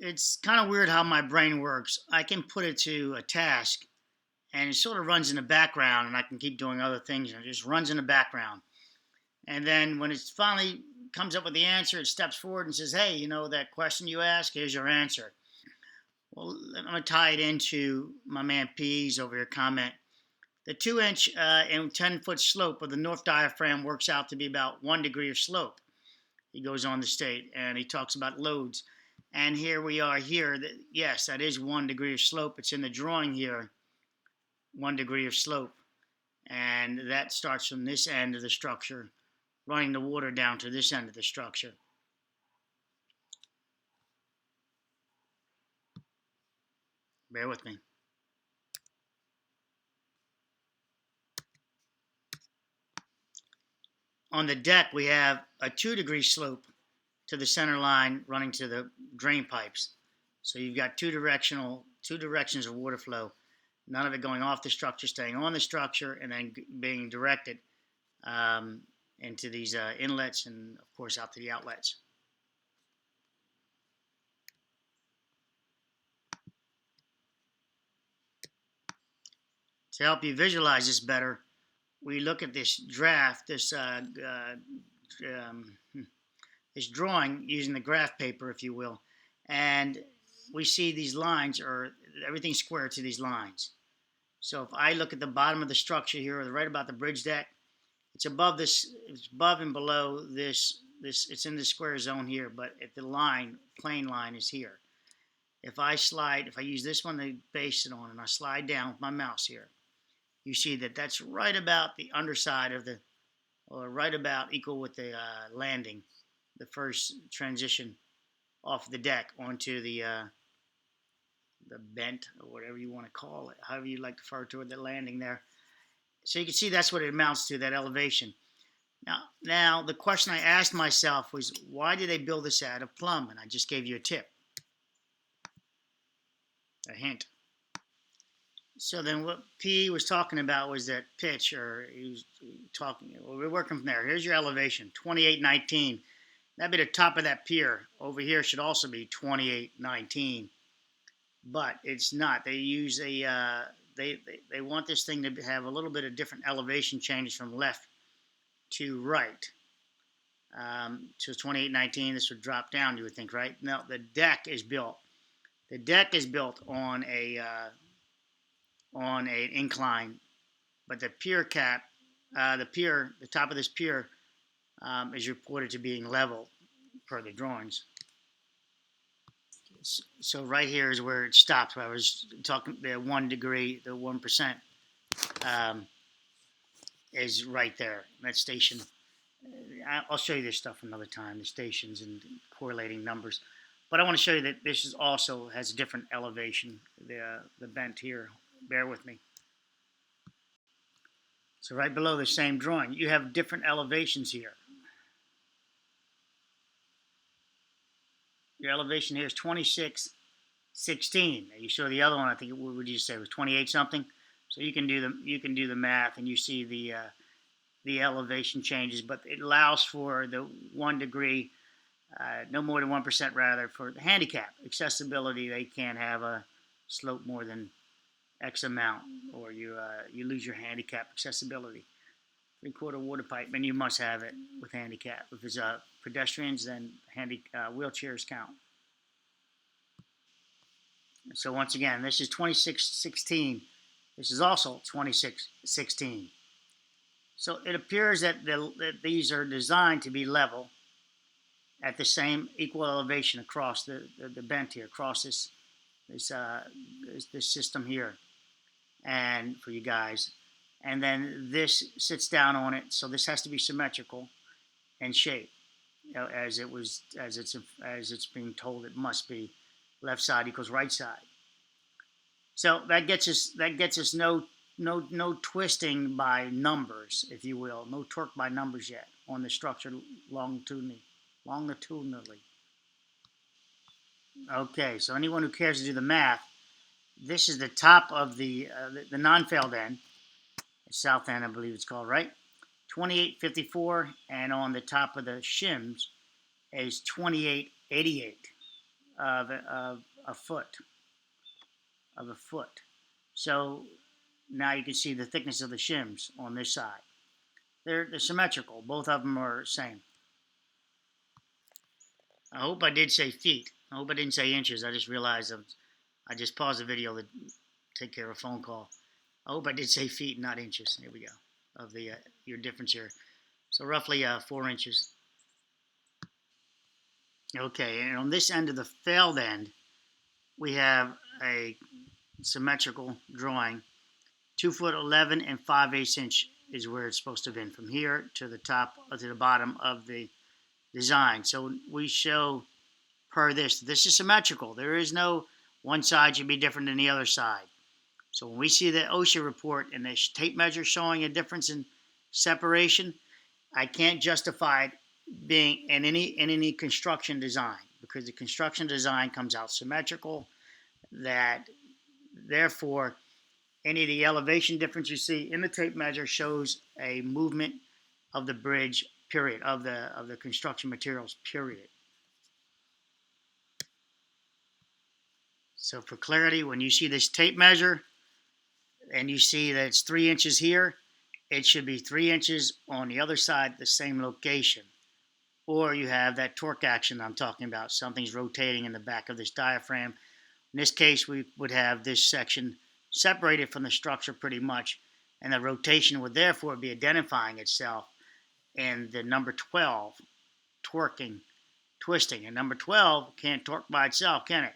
It's kind of weird how my brain works. I can put it to a task and it sort of runs in the background and I can keep doing other things and it just runs in the background. And then when it finally comes up with the answer, it steps forward and says, hey, that question you asked, here's your answer. Well, I'm going to tie it into my man P's over here comment. The 2-inch and 10-foot slope of the north diaphragm works out to be about 1 degree of slope. He goes on to state, and he talks about loads. And here we are here. Yes, that is 1 degree of slope. It's in the drawing here, 1 degree of slope. And that starts from this end of the structure, running the water down to this end of the structure. Bear with me. On the deck, we have a 2-degree slope to the center line running to the drain pipes. So you've got two directions of water flow. None of it going off the structure, staying on the structure, and then being directed into these inlets and, of course, out to the outlets. To help you visualize this better, we look at this draft, this drawing using the graph paper, if you will, and we see these lines, or everything's square to these lines. So if I look at the bottom of the structure here, right about the bridge deck, it's above this, it's above and below this, it's in the square zone here, but if the line, plane line is here. If I use this one to base it on, and I slide down with my mouse here, you see that that's right about the underside of the, or right about equal with the landing, the first transition off the deck onto the bent, or whatever you want to call it, however you like to refer to it, the landing there. So you can see that's what it amounts to, that elevation. Now the question I asked myself was, why did they build this out of Plumb? And I just gave you a tip, a hint. So then what P was talking about was that pitch, or he was talking, well, we're working from there. Here's your elevation, 2819. That'd be the top of that pier. Over here should also be 2819. But it's not. They use a, they want this thing to have a little bit of different elevation changes from left to right. So 2819, this would drop down, you would think, right? No, the deck is built. The deck is built on an incline, but the pier cap, the top of this pier is reported to being level per the drawings. So right here is where it stops. Where I was talking, the 1 degree, the 1% is right there. That station. I'll show you this stuff another time, the stations and correlating numbers. But I want to show you that this is also has a different elevation, the bent here. Bear with me. So right below the same drawing, you have different elevations here. Your elevation here is 2616. You saw the other one. I think what would you say, it was 28 something. So you can do the math, and you see the elevation changes. But it allows for the 1 degree, no more than 1% rather, for the handicap accessibility. They can't have a slope more than X amount, or you lose your handicap accessibility. 3/4 water pipe, and you must have it with handicap. If it's pedestrians, then wheelchairs count. So once again, this is 2616. This is also 2616. So it appears that these are designed to be level at the same equal elevation across the bent here, across this system here, and for you guys. And then this sits down on it, so this has to be symmetrical in shape, as it's being told it must be. Left side equals right side. So that gets us no twisting by numbers, if you will, no torque by numbers yet on the structure longitudinally. Okay, so anyone who cares to do the math, this is the top of the non-failed end. South end, I believe it's called, right? 2854, and on the top of the shims is 2888. of a foot, So now you can see the thickness of the shims on this side. They're symmetrical. Both of them are the same. I hope I did say feet. I hope I didn't say inches. I just realized I just paused the video to take care of a phone call. I hope I did say feet, not inches. Here we go. Of the your difference here. So roughly 4 inches. Okay, and on this end of the failed end, we have a symmetrical drawing. 2 foot 11 and 5/8 inch is where it's supposed to have been, from here to the top to the bottom of the design. So we show per this is symmetrical. There is no one side should be different than the other side. So when we see the OSHA report and the tape measure showing a difference in separation, I can't justify it being in any construction design, because the construction design comes out symmetrical. That therefore any of the elevation difference you see in the tape measure shows a movement of the bridge, period, of the construction materials, period. So for clarity, when you see this tape measure and you see that it's 3 inches here, it should be 3 inches on the other side, the same location. Or you have that torque action I'm talking about. Something's rotating in the back of this diaphragm. In this case, we would have this section separated from the structure pretty much, and the rotation would therefore be identifying itself in the number 12, torquing, twisting. And number 12 can't torque by itself, can it?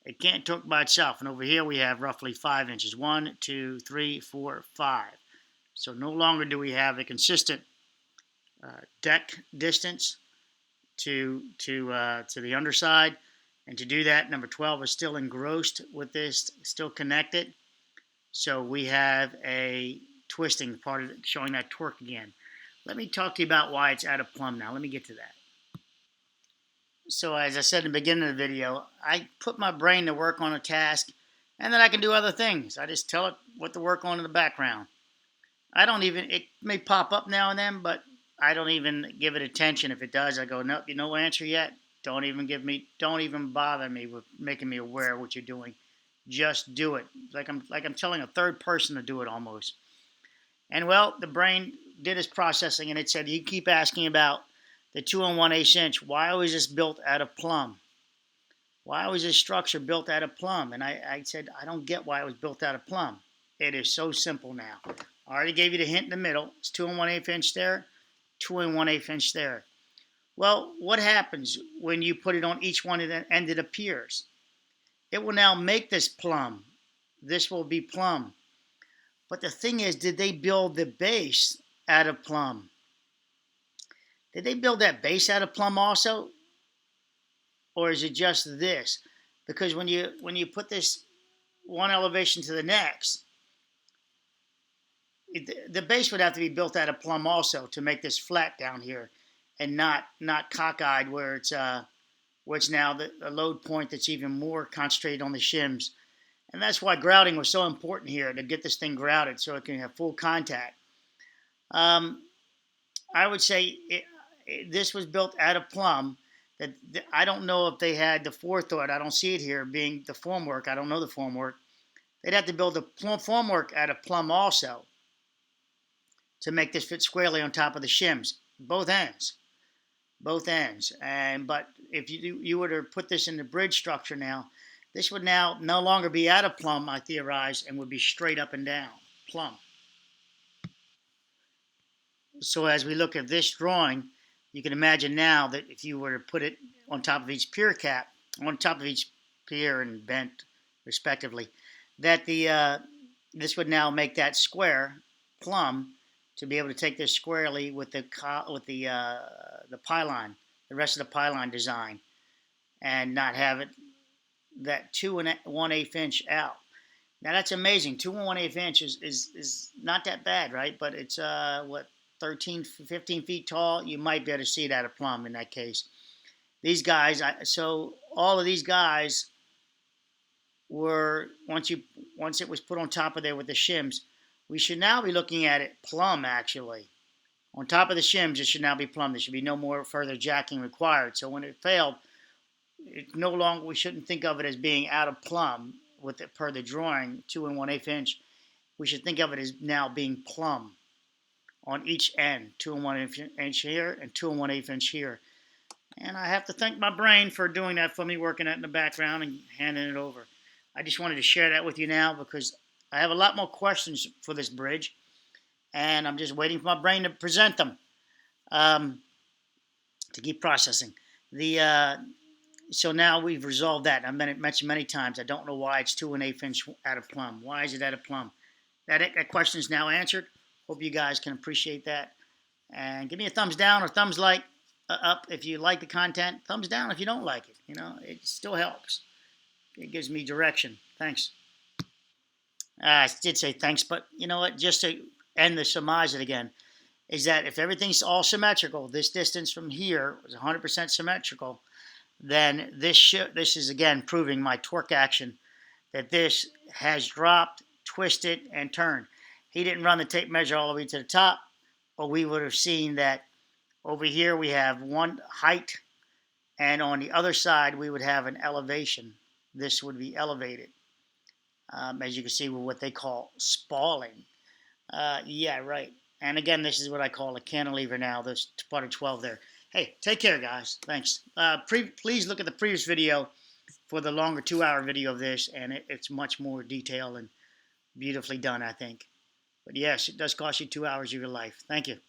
It can't torque by itself. And over here we have roughly 5 inches. 1, 2, 3, 4, 5. So no longer do we have a consistent deck distance to the underside. And to do that, number 12 is still engrossed with this, still connected. So we have a twisting part of it, showing that torque again. Let me talk to you about why it's out of plumb now. Let me get to that. So as I said in the beginning of the video, I put my brain to work on a task, and then I can do other things. I just tell it what to work on in the background. It may pop up now and then, but I don't even give it attention. If it does, I go, nope, no answer yet. Don't even bother me with making me aware of what you're doing. Just do it. Like I'm telling a third person to do it almost. And well, the brain did its processing, and it said, you keep asking about the 2 1/8 inch. Why was this built out of plumb? Why was this structure built out of plumb? And I said, I don't get why it was built out of plumb. It is so simple now. I already gave you the hint in the middle. It's 2 1/8 inch there, 2 1/8 inch there. Well, what happens when you put it on each one and it appears? It will now make this plumb. This will be plumb. But the thing is, did they build the base out of plumb? Did they build that base out of plumb also? Or is it just this? Because when you put this one elevation to the next, the base would have to be built out of plumb also to make this flat down here, and not cockeyed where it's now the load point that's even more concentrated on the shims. And that's why grouting was so important here, to get this thing grouted so it can have full contact. I would say this was built out of plumb. I don't know if they had the forethought. I don't see it here being the formwork. I don't know the formwork. They'd have to build the formwork out of plumb also to make this fit squarely on top of the shims, both ends. But if you were to put this in the bridge structure now, this would now no longer be out of plumb, I theorize, and would be straight up and down plumb. So as we look at this drawing, you can imagine now that if you were to put it on top of each pier cap, on top of each pier and bent respectively, that this would now make that square plumb, to be able to take this squarely with the pylon, the rest of the pylon design, and not have it that 2 1/8 inch out. Now that's amazing. 2 1/8 inch is not that bad, right? But it's 13, 15 feet tall. You might be able to see it out of plumb in that case. These guys, so all of these guys were, once it was put on top of there with the shims, we should now be looking at it plumb, actually. On top of the shims, it should now be plumb. There should be no more further jacking required. So when it failed, it no longer, we shouldn't think of it as being out of plumb with it per the drawing, 2 1/8 inch. We should think of it as now being plumb on each end, 2 1/8 inch here and 2 1/8 inch here. And I have to thank my brain for doing that for me, working that in the background and handing it over. I just wanted to share that with you now because I have a lot more questions for this bridge, and I'm just waiting for my brain to present them, to keep processing. So now we've resolved that. I've mentioned many times. I don't know why it's 2 1/8 inch out of plumb. Why is it out of plumb? That question is now answered. Hope you guys can appreciate that. And give me a thumbs down or thumbs up if you like the content. Thumbs down if you don't like it. It still helps. It gives me direction. Thanks. I did say thanks, but you know what? Just to end the surmise it again, is that if everything's all symmetrical, this distance from here was 100% symmetrical, then this is again proving my torque action, that this has dropped, twisted, and turned. He didn't run the tape measure all the way to the top, or we would have seen that over here we have one height, and on the other side we would have an elevation. This would be elevated, as you can see with what they call spalling. Yeah, right. And again, this is what I call a cantilever now, this part of 12 there. Hey, take care, guys. Thanks. Please look at the previous video for the longer 2-hour video of this, and it's much more detailed and beautifully done, I think. But yes, it does cost you 2 hours of your life. Thank you.